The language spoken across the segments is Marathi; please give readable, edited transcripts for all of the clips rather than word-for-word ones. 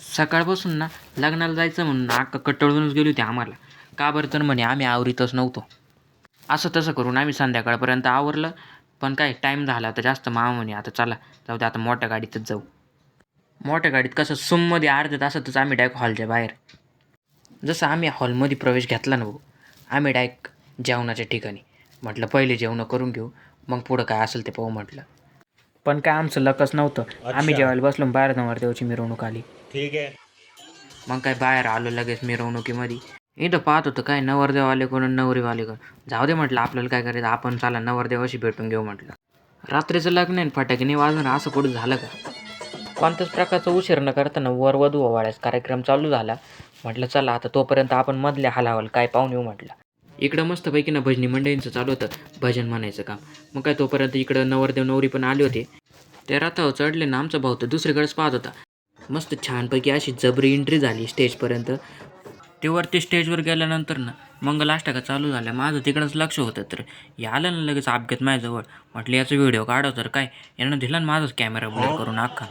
सकाळपासून ना लग्नाला जायचं म्हणून अक्का कटाळूनच गेली होती आम्हाला. का बरं तर म्हणे आम्ही आवरीतच नव्हतो. असं तसं करून आम्ही संध्याकाळपर्यंत आवरलं. पण काय टाईम झाला आता जास्त. मामा म्हणे आता चला जाऊ दे, आता मोठ्या गाडीतच जाऊ. मोठ्या गाडीत कसं सुममध्ये अर्ध्या तासातच आम्ही डायरेक्ट हॉलच्या बाहेर. जसं आम्ही हॉलमध्ये प्रवेश घेतला ना भाऊ, आम्ही डायरेक्ट जेवणाच्या ठिकाणी. म्हटलं पहिले जेवणं करून घेऊ, मग पुढं काय असेल ते पाहू म्हटलं. पण काय आमचं लकच नव्हतं. आम्ही जेवायला बसलो, बाहेर नवरदेवाची मिरवणूक आली. ठीक आहे. मग काय बाहेर आलो लगेच मिरवणुकीमध्ये. इथं पाहत होतं काय नवरदेवाले कोण नवरीवाले कोण. जाऊ दे म्हटलं आपल्याला काय करायचं, आपण चला नवरदेवाशी भेटून घेऊ म्हटलं. रात्रीचं लग्न आहे, फटाके नाही वाजणार असं कुठं झालं का? कोणत्याच प्रकारचा उशीर न करताना वर वधू ओवाळ्याचा कार्यक्रम चालू झाला. म्हटलं चला आता तोपर्यंत आपण मधल्या हालावल काय पाहून येऊ म्हटलं. इकडं मस्तपैकी ना भजनी मंडळींचं चालू होतं भजन म्हणायचं काम. मग काय तोपर्यंत इकडं नवरदेव नवरी पण आले होते. त्या रथावर चढले ना आमचा भाऊ तर दुसरीकडेच पाहत होता. मस्त छानपैकी अशी जबरी एंट्री झाली स्टेजपर्यंत. ते वरती स्टेजवर गेल्यानंतर ना मंगलाष्टका चालू झाल्या. माझं तिकडंच लक्ष होतं, तर हे आलं ना लगेच अपघात माझ्याजवळ. म्हटलं याचा व्हिडिओ काढव, तर काय यानं दिला ना माझाच कॅमेरा ब्लर करून अख्खा.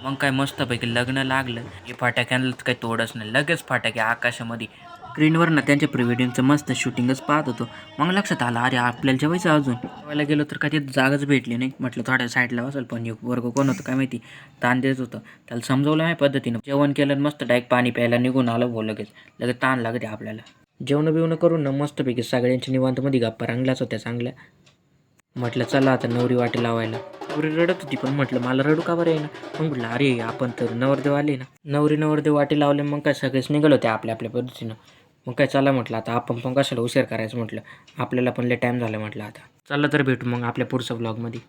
मग काय मस्तपैकी लग्न लागलं. हे फटाक्यांनाच काही तोडच नाही, लगेच फटाके आकाशामध्ये. स्क्रीनवर ना त्यांच्या प्री वेडिंगचं मस्त शूटिंगच पाहत होतो. मग लक्षात आलं अरे आपल्याला जेवायचं अजून. जेवायला गेलो तर काय तिथं जागाच भेटली नाही. म्हटलं थोड्या साईडला बसेल, पण वर्ग कोण होतं काय माहिती, ताण देत होतं. त्याला समजवलं आहे पद्धतीनं. जेवण केलं मस्त डायरेक्ट पाणी प्यायला निघून आलं भाऊ लगेच. लगेच ताण लागते आपल्याला. जेवण बिवणं करून ना मस्तपैकी सगळ्यांच्या निवांतमध्ये गप्पा रंगल्याच होत्या चांगल्या. म्हटलं चला आता नवरी वाटी लावायला. नवरी रडत होती, पण म्हटलं मला रडू का बरं आहे ना. मग म्हटलं अरे आपण तर नवरदेव आले ना. नवरदेव वाटी लावले. मग काय सगळेच निघालो होते आपल्या आपल्या पद्धतीनं. मग काय चला म्हटलं आता आपण पण कशाला उशीर करायचं म्हटलं. आपल्याला पण लय टाईम झाला म्हटलं आता. चला तर भेटू मग आपल्या पुढच्या ब्लॉगमध्ये.